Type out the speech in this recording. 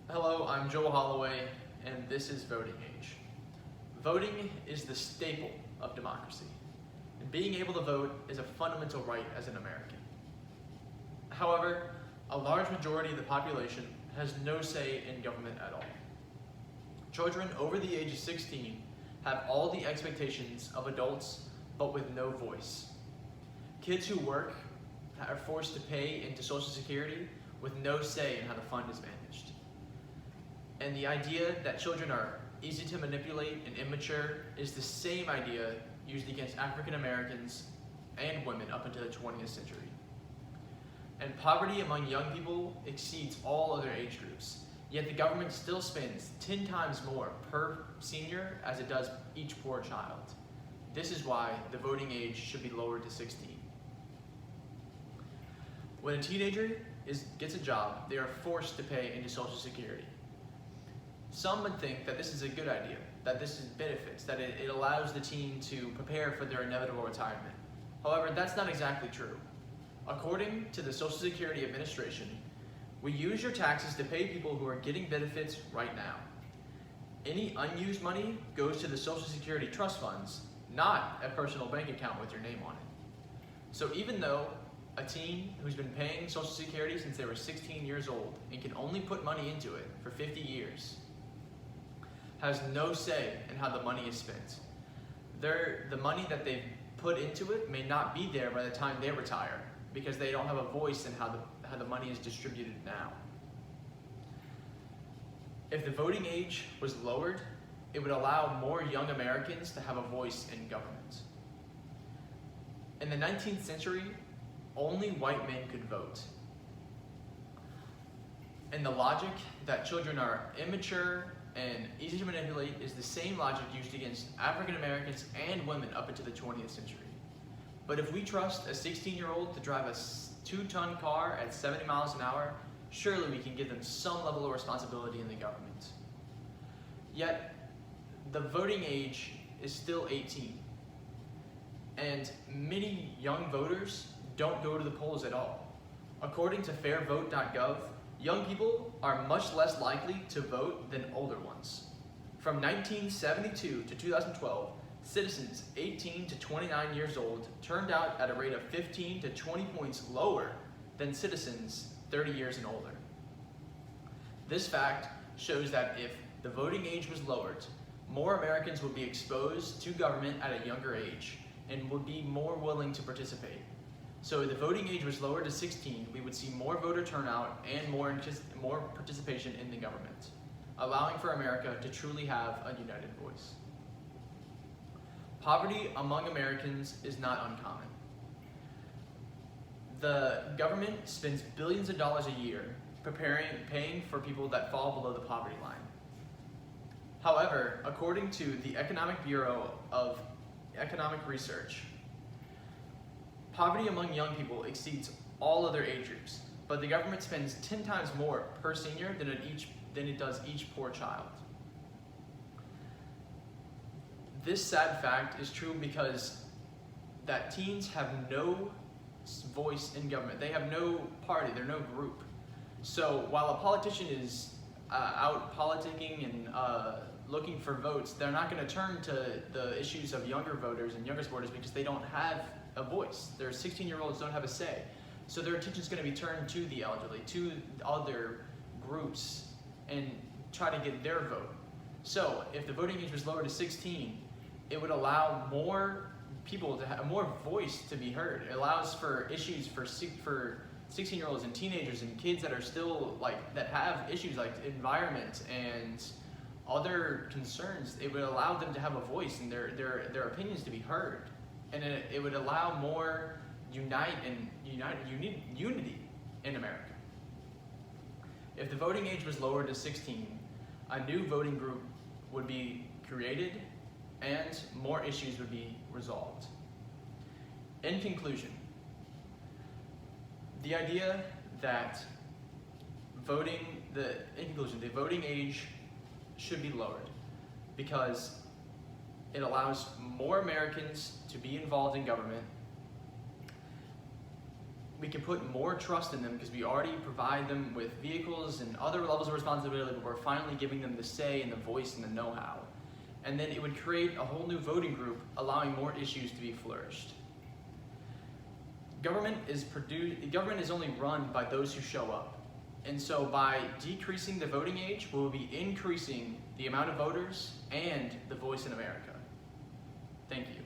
Hello, I'm Joel Holloway, and this is Voting Age. Voting is the staple of democracy, and being able to vote is a fundamental right as an American. However, a large majority of the population has no say in government at all. Children over the age of 16 have all the expectations of adults, but with no voice. Kids who work are forced to pay into Social Security with no say in how the fund is managed. And the idea that children are easy to manipulate and immature is the same idea used against African Americans and women up until the 20th century. And poverty among young people exceeds all other age groups, yet the government still spends 10 times more per senior as it does each poor child. This is why the voting age should be lowered to 16. When a teenager gets a job, they are forced to pay into Social Security. Some would think that this is a good idea, that this is benefits, that it allows the teen to prepare for their inevitable retirement. However, that's not exactly true. According to the Social Security Administration, we use your taxes to pay people who are getting benefits right now. Any unused money goes to the Social Security trust funds, not a personal bank account with your name on it. So even though a teen who's been paying Social Security since they were 16 years old and can only put money into it for 50 years, has no say in how the money is spent. The money that they've put into it may not be there by the time they retire because they don't have a voice in how the money is distributed now. If the voting age was lowered, it would allow more young Americans to have a voice in government. In the 19th century, only white men could vote. And the logic that children are immature and easy to manipulate is the same logic used against African Americans and women up into the 20th century. But if we trust a 16-year-old to drive a 2-ton car at 70 miles an hour, surely we can give them some level of responsibility in the government. Yet, the voting age is still 18. And many young voters don't go to the polls at all. According to fairvote.gov, young people are much less likely to vote than older ones. From 1972 to 2012, citizens 18 to 29 years old turned out at a rate of 15 to 20 points lower than citizens 30 years and older. This fact shows that if the voting age was lowered, more Americans would be exposed to government at a younger age and would be more willing to participate. So if the voting age was lowered to 16, we would see more voter turnout and more participation in the government, allowing for America to truly have a united voice. Poverty among Americans is not uncommon. The government spends billions of dollars a year paying for people that fall below the poverty line. However, according to the Economic Bureau of Economic Research, poverty among young people exceeds all other age groups, but the government spends 10 times more per senior than it does each poor child. This sad fact is true because that teens have no voice in government. They have no party, they're no group. So while a politician is out politicking and looking for votes, they're not going to turn to the issues of younger voters and younger supporters because they don't have a voice. Their 16-year-olds don't have a say. So their attention is going to be turned to the elderly, to other groups, and try to get their vote. So if the voting age was lowered to 16, it would allow more people to have more voice to be heard. It allows for issues for 16-year-olds and teenagers and kids that are still that have issues like environment and other concerns. It would allow them to have a voice and their opinions to be heard. And it would allow more unity in America. If the voting age was lowered to 16, a new voting group would be created and more issues would be resolved. In conclusion, the idea that the voting age should be lowered because it allows more Americans to be involved in government we can put more trust in them because we already provide them with vehicles and other levels of responsibility, but we're finally giving them the say and the voice and the know-how. And then it would create a whole new voting group, allowing more issues to be flourished. Government is only run by those who show up. And so by decreasing the voting age, we'll be increasing the amount of voters and the voice in America. Thank you.